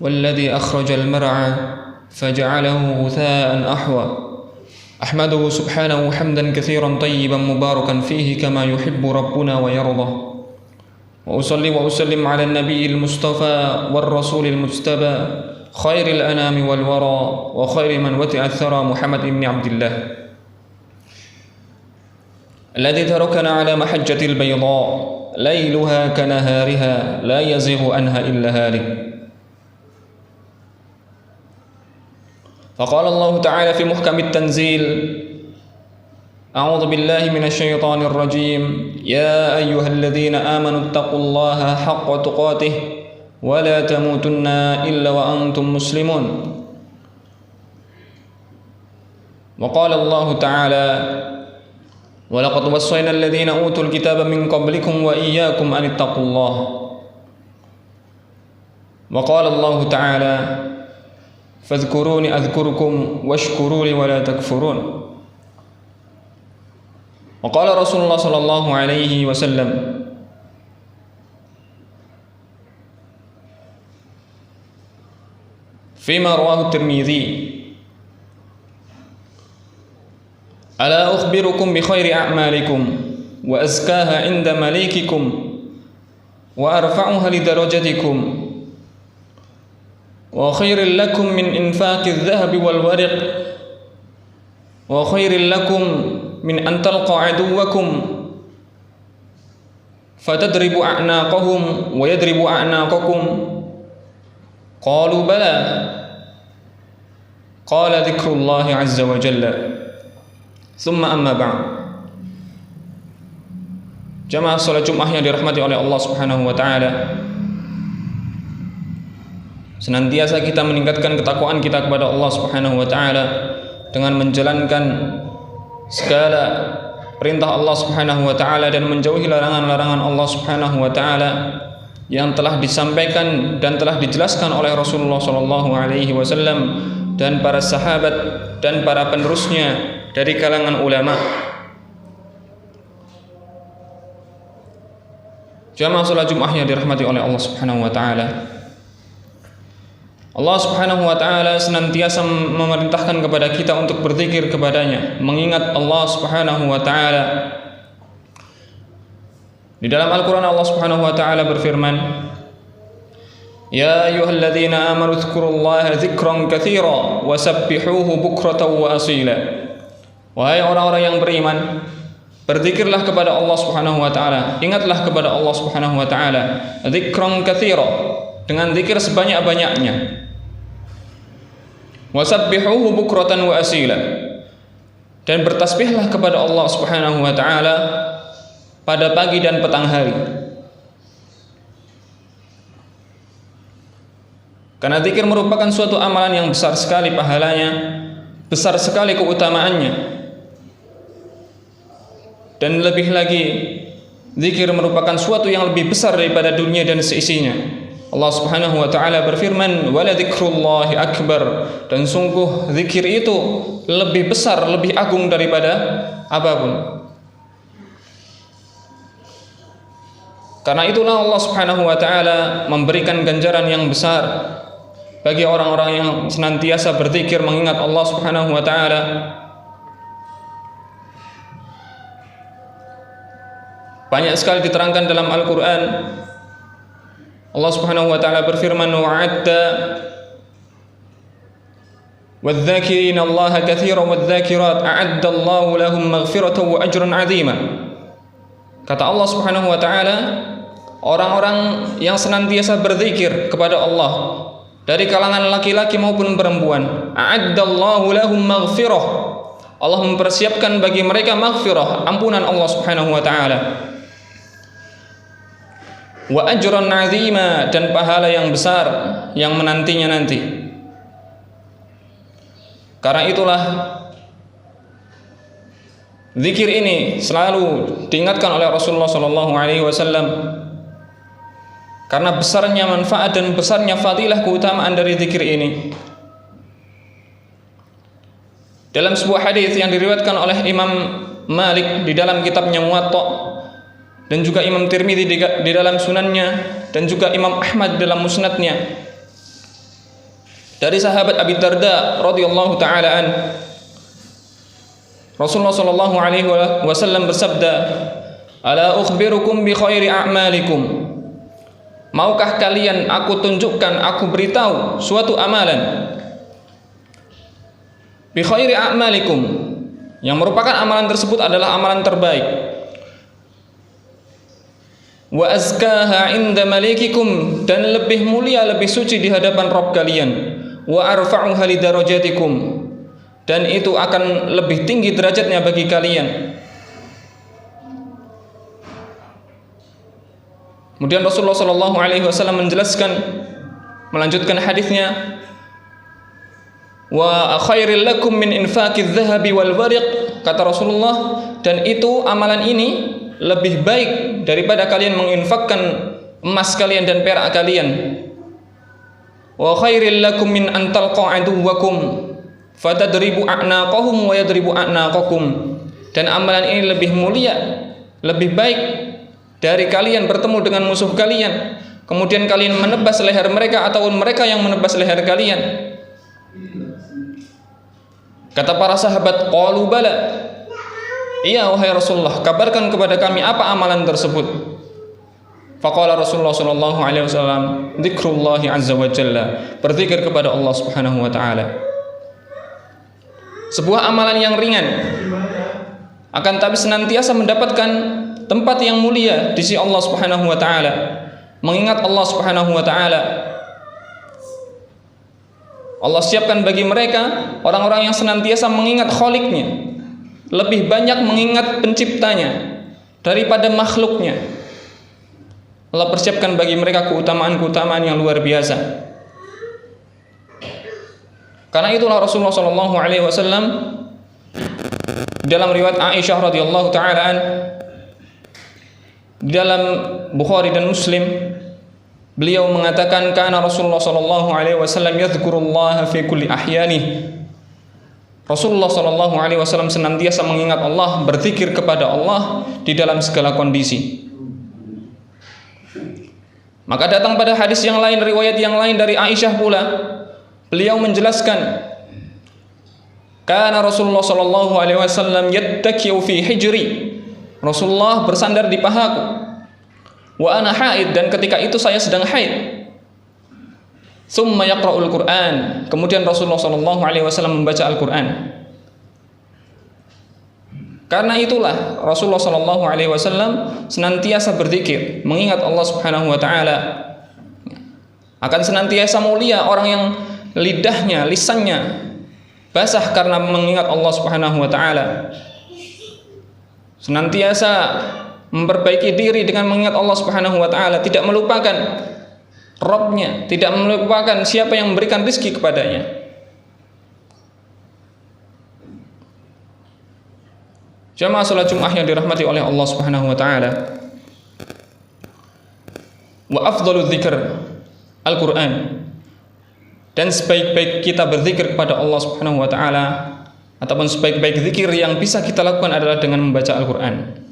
والذي أخرج المرعى فجعله غثاء أحوى أحمده سبحانه حمدا كثيرا طيبا مباركا فيه كما يحب ربنا ويرضى وأصلي وأسلم على النبي المصطفى والرسول المجتبى خير الأنام والورى وخير من وتع الثرى محمد بن عبد الله الذي تركنا على محجة البيضاء ليلها كنهارها لا يزيغ عنها إلا هالك. فقال الله تعالى في محكم التنزيل: أعوذ بالله من الشيطان الرجيم يا أيها الذين آمنوا اتقوا الله حق تقاته ولا تموتن إلا وأنتم مسلمون. وقال الله تعالى: ولقد وصينا الذين أوتوا الكتاب من قبلكم وإياكم أن اتقوا الله. وقال الله تعالى: فاذكروني أذكركم واشكروا لي ولا تكفرون. وقال رسول الله صلى الله عليه وسلم: فيما رواه الترمذي: ألا أخبركم بخير أعمالكم وأزكاها عند مليككم وأرفعها لدرجتكم وخير لكم من إنفاق الذهب والورق وخير لكم من أن تلقوا عدوكم فتضرب أعناقهم ويضرب أعناقكم. قالوا بلى. قال ذكر الله عز وجل. ثم أما بعد. Jamaah salat Jumat yang dirahmati oleh Allah Subhanahu wa taala. Senantiasa kita meningkatkan ketakwaan kita kepada Allah Subhanahu wa taala dengan menjalankan segala perintah Allah Subhanahu wa taala dan menjauhi larangan-larangan Allah Subhanahu wa taala yang telah disampaikan dan telah dijelaskan oleh Rasulullah sallallahu alaihi wasallam dan para sahabat dan para penerusnya dari kalangan ulama. Jamaah salat Jumat yang dirahmati oleh Allah Subhanahu wa taala. Allah Subhanahu wa taala senantiasa memerintahkan kepada kita untuk berzikir kepadanya, mengingat Allah Subhanahu wa taala. Di dalam Al-Qur'an Allah Subhanahu wa taala berfirman: Ya ayyuhalladzina amanu dzkurullaha dzikran katsira wasabbihuhu bukratan wa asila. Wahai orang-orang yang beriman, berzikirlah kepada Allah Subhanahu wa taala, ingatlah kepada Allah Subhanahu wa taala dzikran katsira, dengan zikir sebanyak-banyaknya. Wasabbihuhu bukratan wa asila, dan bertasbihlah kepada Allah Subhanahu wa taala pada pagi dan petang hari. Karena zikir merupakan suatu amalan yang besar sekali pahalanya, besar sekali keutamaannya. Dan lebih lagi, zikir merupakan suatu yang lebih besar daripada dunia dan seisinya. Allah Subhanahu wa taala berfirman, "Wala dzikrullahi akbar." Dan sungguh zikir itu lebih besar, lebih agung daripada apapun. Karena itulah Allah Subhanahu wa taala memberikan ganjaran yang besar bagi orang-orang yang senantiasa berzikir mengingat Allah Subhanahu wa taala. Banyak sekali diterangkan dalam Al-Qur'an. Allah Subhanahu wa taala berfirman, wa'adda wadh-dhakirina Allaha katsiran wadh-dhakirat a'adda Allahu lahum maghfiratan wa ajran 'azima. Kata Allah Subhanahu wa taala, orang-orang yang senantiasa berzikir kepada Allah dari kalangan laki-laki maupun perempuan, a'adda Allahu lahum maghfirah. Allah mempersiapkan bagi mereka maghfirah, ampunan Allah Subhanahu wa taala. Wa ajran 'azima, dan pahala yang besar yang menantinya nanti. Karena itulah zikir ini selalu diingatkan oleh Rasulullah sallallahu alaihi wasallam karena besarnya manfaat dan besarnya fadilah keutamaan dari zikir ini. Dalam sebuah hadis yang diriwayatkan oleh Imam Malik di dalam kitabnya Muwatta, dan juga Imam Tirmidzi di dalam sunannya, dan juga Imam Ahmad dalam musnadnya, Dari sahabat Abi Darda radhiyallahu taala an, Rasulullah sallallahu alaihi wasallam bersabda, "Ala ukhbirukum bi khairi a'malikum?" Maukah kalian aku tunjukkan, aku beritahu suatu amalan, bi khairi a'malikum, yang merupakan amalan tersebut adalah amalan terbaik, wa azkaha inda malikikum, dan lebih mulia, lebih suci di hadapan Rabb kalian, wa arfa'uha li darajatikum, dan itu akan lebih tinggi derajatnya bagi kalian. Kemudian Rasulullah sallallahu alaihi wasallam menjelaskan, melanjutkan hadisnya, wa khairil lakum min infaqidz dzahabi wal wariq, kata Rasulullah, dan itu amalan ini lebih baik daripada kalian menginfakkan emas kalian dan perak kalian. Wa khairil lakum min an talqa aduwwakum fatadribu a'naqahum wa yadribu a'naqakum, dan amalan ini lebih mulia, lebih baik dari kalian bertemu dengan musuh kalian, kemudian kalian menebas leher mereka ataupun mereka yang menebas leher kalian. Kata para sahabat, qalu bala, iya wahai Rasulullah, kabarkan kepada kami apa amalan tersebut. Faqala Rasulullah sallallahu alaihi wasallam, dzikrullahi azza wa jalla, berzikir kepada Allah Subhanahu wa taala. Sebuah amalan yang ringan, akan tapi senantiasa mendapatkan tempat yang mulia di sisi Allah Subhanahu wa taala. Mengingat Allah Subhanahu wa taala, Allah siapkan bagi mereka orang-orang yang senantiasa mengingat Khaliqnya, lebih banyak mengingat penciptanya daripada makhluknya. Allah persiapkan bagi mereka keutamaan-keutamaan yang luar biasa. Karena itulah Rasulullah sallallahu alaihi wasallam dalam riwayat Aisyah radhiyallahu taala an, di dalam Bukhari dan Muslim, beliau mengatakan, kana Rasulullah sallallahu alaihi wasallam yadhkurullaha fi kulli ahyani. Rasulullah sallallahu alaihi wasallam senantiasa mengingat Allah, berzikir kepada Allah di dalam segala kondisi. Maka datang pada hadis yang lain, riwayat yang lain dari Aisyah pula, beliau menjelaskan, kana Rasulullah sallallahu alaihi wasallam yattaki'u fi hijri. Rasulullah bersandar di pahaku. Wa ana haid, dan ketika itu saya sedang haid. Tsumma yaqra'ul Qur'an, kemudian Rasulullah sallallahu alaihi wasallam membaca Al-Qur'an. Karena itulah Rasulullah sallallahu alaihi wasallam senantiasa berzikir, mengingat Allah Subhanahu wa taala. Akan senantiasa mulia orang yang lidahnya, lisannya basah karena mengingat Allah Subhanahu wa taala. Senantiasa memperbaiki diri dengan mengingat Allah Subhanahu wa taala, tidak melupakan Rabb-nya, tidak melupakan siapa yang memberikan rezeki kepadanya. Jamaah salat Jumat yang dirahmati oleh Allah Subhanahu wa taala. Wa afdhalu dzikr Al-Qur'an. Dan sebaik-baik kita berzikir kepada Allah Subhanahu wa taala, ataupun sebaik-baik zikir yang bisa kita lakukan adalah dengan membaca Al-Qur'an.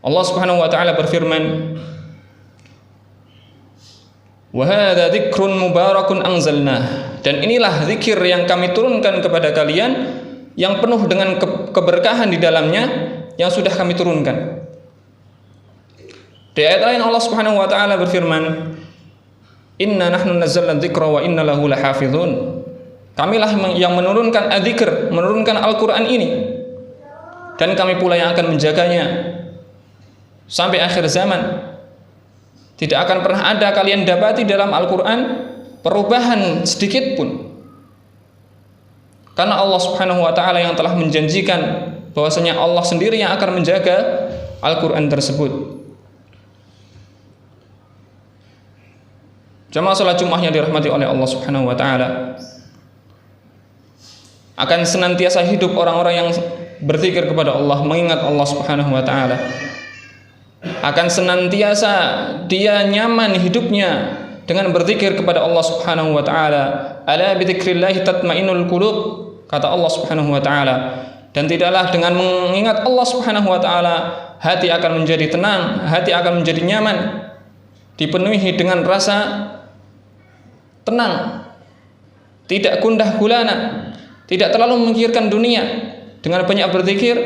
Allah Subhanahu wa taala berfirman, wa hadza dzikrun mubarakun anzalnah, dan inilah zikir yang kami turunkan kepada kalian, yang penuh dengan keberkahan di dalamnya, yang sudah kami turunkan. Di ayat lain Allah Subhanahu wa taala berfirman, inna nahnu nazzalna dzikra wa inna lahu lahafizun. Kamilah yang menurunkan adzikr, menurunkan Al-Qur'an ini, dan kami pula yang akan menjaganya sampai akhir zaman. Tidak akan pernah ada kalian dapati dalam Al-Qur'an perubahan sedikit pun. Karena Allah Subhanahu wa taala yang telah menjanjikan bahwasanya Allah sendiri yang akan menjaga Al-Qur'an tersebut. Jamaah salat Jumat yang dirahmati oleh Allah Subhanahu wa taala, akan senantiasa hidup orang-orang yang berzikir kepada Allah, mengingat Allah Subhanahu wa taala. Akan senantiasa dia nyaman hidupnya dengan berzikir kepada Allah Subhanahu wa taala. Ala bi dzikrillah tatmainnul qulub, kata Allah Subhanahu wa taala. Dan tidaklah dengan mengingat Allah Subhanahu wa taala hati akan menjadi tenang, hati akan menjadi nyaman, dipenuhi dengan rasa tenang, tidak gundah gulana, tidak terlalu memikirkan dunia. Dengan banyak berzikir,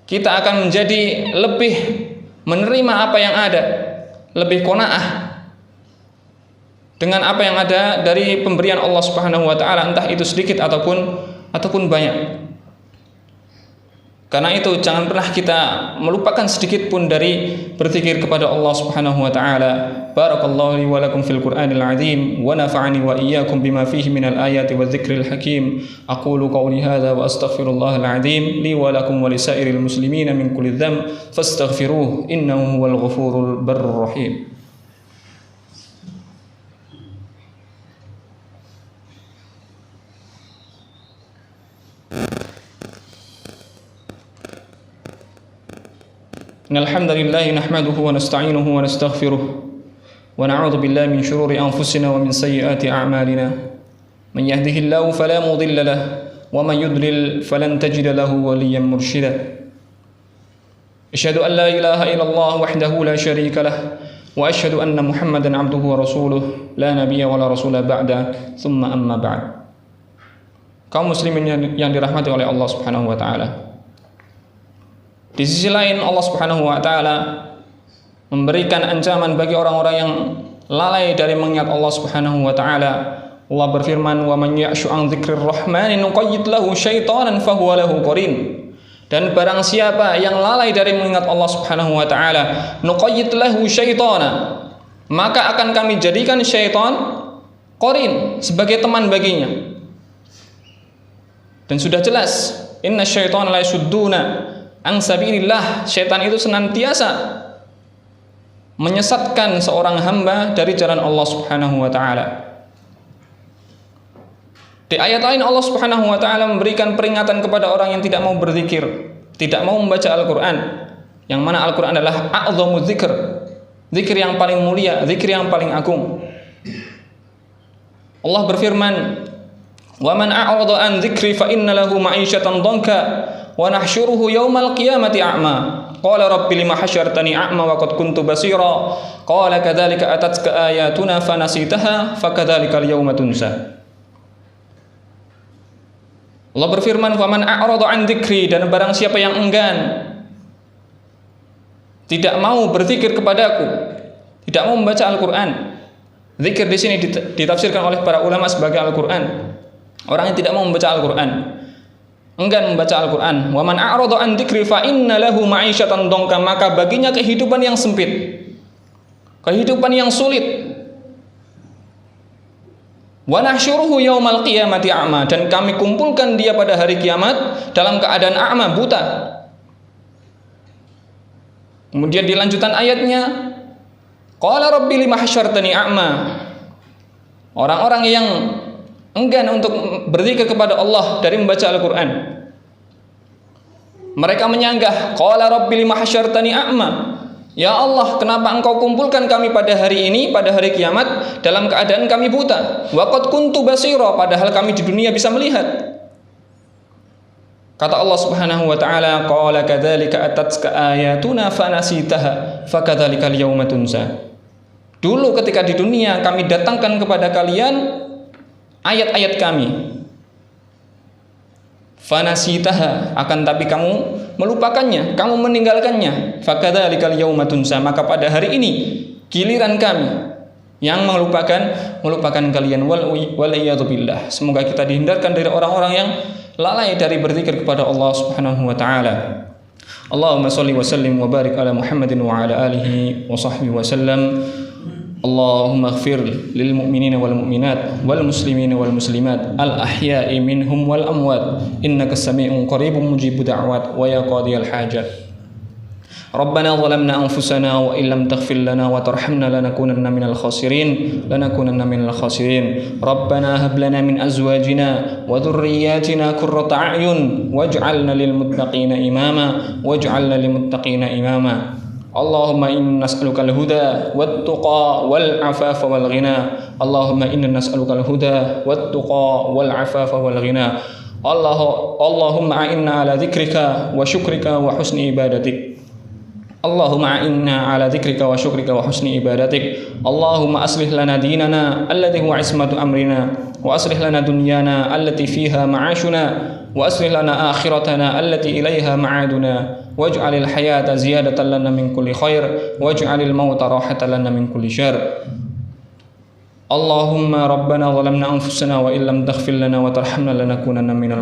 kita akan menjadi lebih menerima apa yang ada, lebih qanaah dengan apa yang ada dari pemberian Allah Subhanahu wa taala, entah itu sedikit ataupun banyak. Karena itu jangan pernah kita melupakan sedikit pun dari berzikir kepada Allah Subhanahu wa taala. Barakallahu li wa lakum fil Qur'anil azim wa nafa'ani wa iyyakum bima fihi minal ayati wadh-dhikril hakim. Aqulu qawli hadza wa astaghfirullahal azim li wa lakum wa lisairil muslimina min kulli dhanb fastaghfiruhu innahu huwal ghafurur barrur rahim. Alhamdulillah nahmaduhu wa nasta'inuhu wa nastaghfiruh wa na'udzu billahi min shururi anfusina wa min sayyiati a'malina. Man yahdihillahu fala mudilla lahu wa man yudlil falan tajida lahu waliyyan mursyida. Asyhadu an la ilaha illallah wahdahu la syarika lah wa asyhadu anna Muhammadan 'abduhu wa rasuluh la nabiyya wa la rasula ba'da thumma amma ba'd. Kaum muslimin yang dirahmati oleh Allah Subhanahu wa taala. Di sisi lain Allah Subhanahu wa taala memberikan ancaman bagi orang-orang yang lalai dari mengingat Allah Subhanahu wa taala. Allah berfirman, "Wa man ya'shu 'an dzikrir rahmani nuqayyid lahu syaitanan fahuwa lahu qarin." Dan barang siapa yang lalai dari mengingat Allah Subhanahu wa taala, nuqayyid lahu syaitana, maka akan kami jadikan syaitan qarin, sebagai teman baginya. Dan sudah jelas, inna syaitana la yasudduna an sabilillah, syaitan itu senantiasa menyesatkan seorang hamba dari jalan Allah Subhanahu wa taala. Di ayat lain Allah Subhanahu wa taala memberikan peringatan kepada orang yang tidak mau berzikir, tidak mau membaca Al-Qur'an, yang mana Al-Qur'an adalah a'dhamu dzikr, zikir yang paling mulia, zikir yang paling agung. Allah berfirman, "Wa man a'rada an dzikri fa inna lahu ma'isyatan dhanka wa nahsyuruhu yaumal qiyamati a'ma. Qala rabbi lima hasyartani a'ma wa qad kuntu basira. Qala kadzalika atatka ayatuna fanasitaha fakadzalikal yauma tunsa." Allah berfirman, "Wa man a'rada an dzikri," dan barang siapa yang enggan, tidak mau berzikir kepadaku, tidak mau membaca Al-Qur'an. Zikir di sini ditafsirkan oleh para ulama sebagai Al-Qur'an. Orang yang tidak mau membaca Al-Qur'an, enggan membaca Al-Qur'an. Wa man a'rada an dzikri fa inna lahu ma'isyatan dhanka, maka baginya kehidupan yang sempit, kehidupan yang sulit. Wa nahsyuruhu yaumal qiyamati a'ma, dan kami kumpulkan dia pada hari kiamat dalam keadaan a'ma, buta. Kemudian di lanjutan ayatnya, qala rabbi lima hasyartani a'ma. Orang-orang yang enggan untuk berzikir kepada Allah dari membaca Al-Qur'an, mereka menyanggah, qala rabbi lima hasyartani a'ma, ya Allah, kenapa engkau kumpulkan kami pada hari ini, pada hari kiamat dalam keadaan kami buta? Wa qad kuntu basira, padahal kami di dunia bisa melihat. Kata Allah Subhanahu wa taala, qala kadzalika atatka ayatuna fanasitaha fakadzalikal yauma tunsa. Dulu ketika di dunia kami datangkan kepada kalian ayat-ayat kami, fanasitaha, akan tapi kamu melupakannya, kamu meninggalkannya. Fakadzalikal yauma tunsa, maka pada hari ini giliran kami yang melupakan kalian. Wal iyadu billah. Semoga kita dihindarkan dari orang-orang yang lalai dari berzikir kepada Allah Subhanahu wa taala. Allahumma shalli wa sallim wa barik ala Muhammadin wa ala alihi wa sahbihi wa sallam. Allahumma ighfir lil mu'minina wal mu'minat wal muslimina wal muslimat al ahya'i minhum wal amwat innaka sami'un qaribun mujibud da'wat wa ya qadiyal hajat. Rabbana zalamna anfusana wa illam taghfir lana wa tarhamna lanakunanna minal khasirin Rabbana hab lana min azwajina wa dhurriyyatina qurrata a'yun waj'alna lil muttaqina imama Allahumma inna nas'aluka al-huda wat-tuqa wal-'afafa wal-ghina Allahumma inna nas'aluka al-huda wat-tuqa wal-'afafa wal-ghina Allahumma a'inna ala dzikrika wa syukrika wa husni ibadatik. Allahumma a'inna ala dzikrika wa syukrika wa husni ibadatik. Allahumma aslih lana dinana alladhi huwa ismatu amrina wa aslih lana dunyana allati fiha ma'ashuna wa aslih lana akhiratana allati ilaiha ma'aduna waj'alil hayata ziyadatan lana min kulli khair waj'alil mauta rahatan lana min kulli syarr. Allahumma rabbana zalamna anfusana wa illam taghfir lana wa tarhamna lanakunanna minal